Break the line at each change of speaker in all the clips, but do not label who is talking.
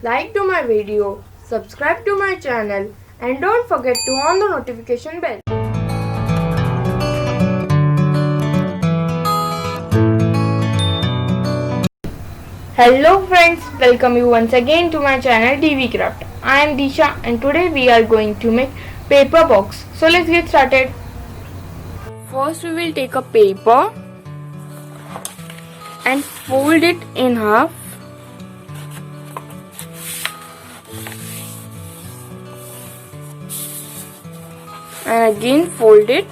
like to my video, subscribe to my channel and don't forget to on the notification bell. Hello friends, welcome you once again to my channel TV Craft. I am Disha and today we are going to make paper box. So let's get started. First we will take a paper and fold it in half. And again fold it.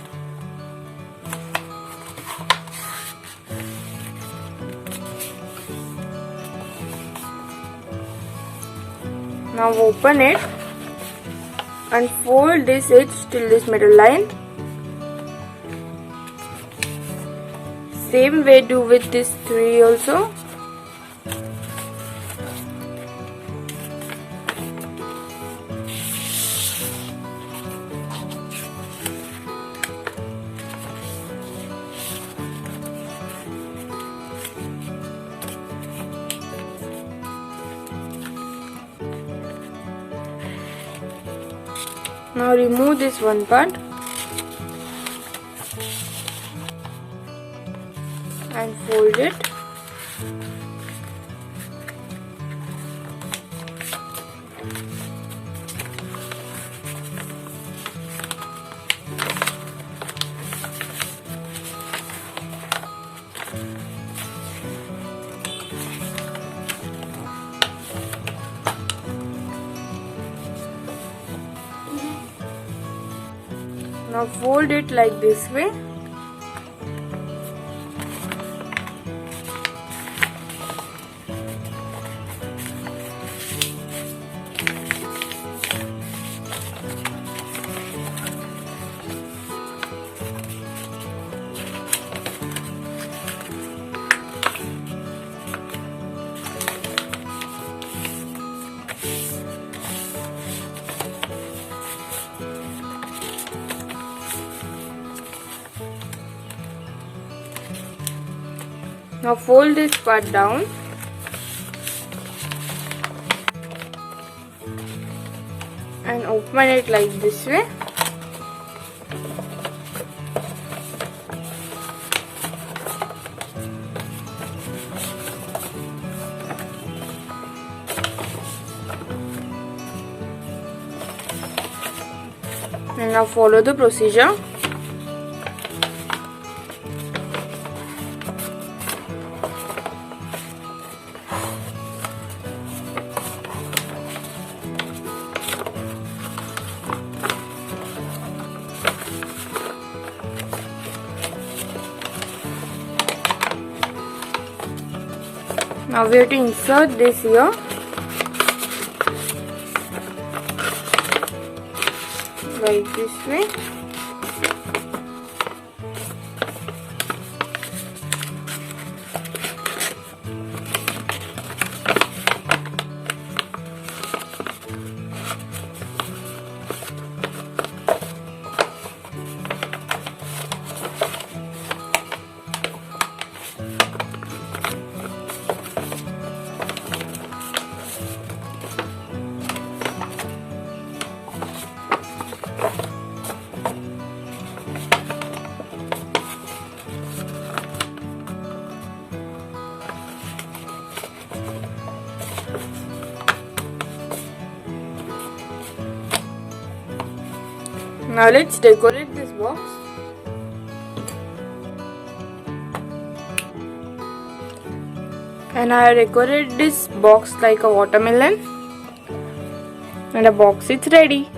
Now open it and fold this edge till this middle line. Same way do with this 3 also. Now remove this one part and fold it. Now fold it like this way. Now fold this part down and open it like this way. And now follow the procedure. Now we have to insert this here. Like this way. Now let's decorate this box. And I decorated this box like a watermelon. And the box is ready.